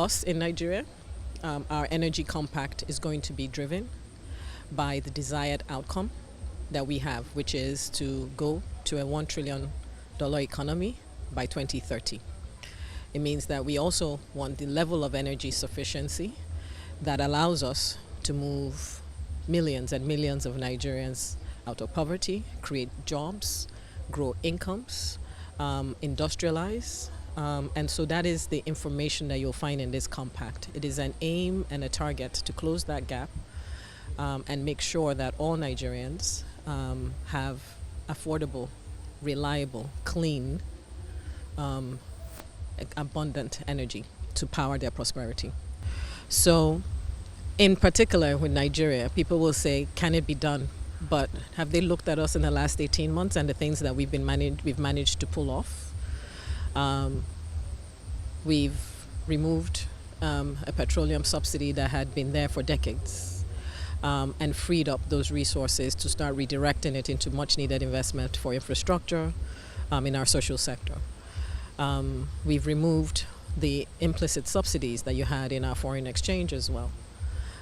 us in Nigeria, our energy compact is going to be driven by the desired outcome that we have, which is to go to a $1 trillion economy by 2030. It means that we also want the level of energy sufficiency that allows us to move millions and millions of Nigerians out of poverty, create jobs, grow incomes, industrialize. And so that is the information that you'll find in this compact. It is an aim and a target to close that gap and make sure that all Nigerians have affordable, reliable, clean, abundant energy to power their prosperity. So in particular with Nigeria, people will say, can it be done? But have they looked at us in the last 18 months and the things that we've managed to pull off? We've removed a petroleum subsidy that had been there for decades and freed up those resources to start redirecting it into much needed investment for infrastructure in our social sector. We've removed the implicit subsidies that you had in our foreign exchange as well.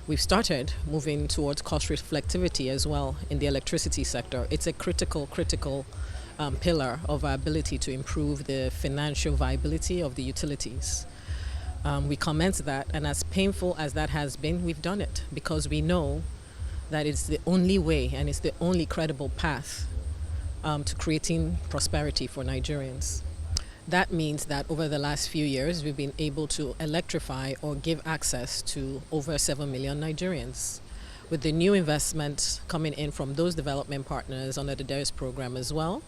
We've started moving towards cost reflectivity as well in the electricity sector. It's a critical pillar of our ability to improve the financial viability of the utilities. We commenced that, and as painful as that has been, we've done it because we know that it's the only way and it's the only credible path to creating prosperity for Nigerians. That means that over the last few years, we've been able to electrify or give access to over 7 million Nigerians. With the new investments coming in from those development partners under the DARES program as well,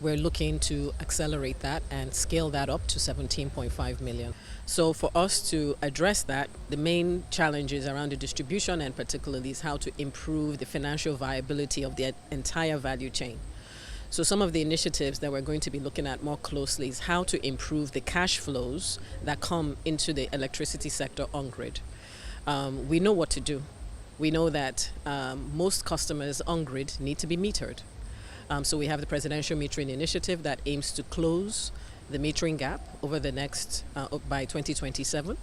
we're looking to accelerate that and scale that up to 17.5 million. So for us to address that, the main challenges around the distribution and particularly is how to improve the financial viability of the entire value chain. So some of the initiatives that we're going to be looking at more closely is how to improve the cash flows that come into the electricity sector on grid. We know what to do. We know that most customers on grid need to be metered. So we have the Presidential Metering Initiative that aims to close the metering gap over the next, by 2027.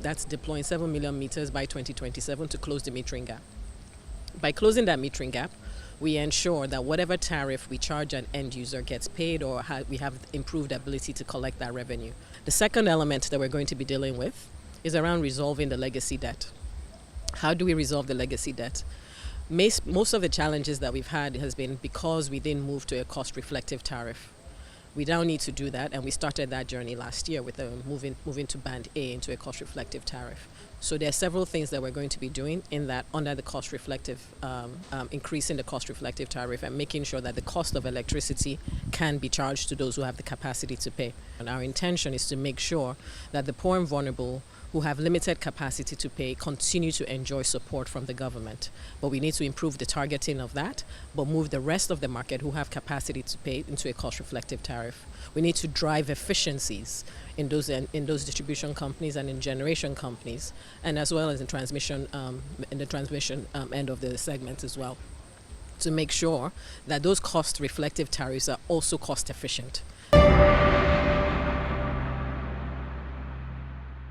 That's deploying 7 million meters by 2027 to close the metering gap. By closing that metering gap, we ensure that whatever tariff we charge an end user gets paid or we have improved ability to collect that revenue. The second element that we're going to be dealing with is around resolving the legacy debt. How do we resolve the legacy debt? Most of the challenges that we've had has been because we didn't move to a cost-reflective tariff. We now need to do that, and we started that journey last year with moving to Band A into a cost-reflective tariff. So there are several things that we're going to be doing in that under the cost-reflective, increasing the cost-reflective tariff and making sure that the cost of electricity can be charged to those who have the capacity to pay. And our intention is to make sure that the poor and vulnerable who have limited capacity to pay continue to enjoy support from the government. But we need to improve the targeting of that, but move the rest of the market who have capacity to pay into a cost-reflective tariff. We need to drive efficiencies in those distribution companies and in generation companies, and as well as in the transmission end of the segment as well, to make sure that those cost-reflective tariffs are also cost-efficient.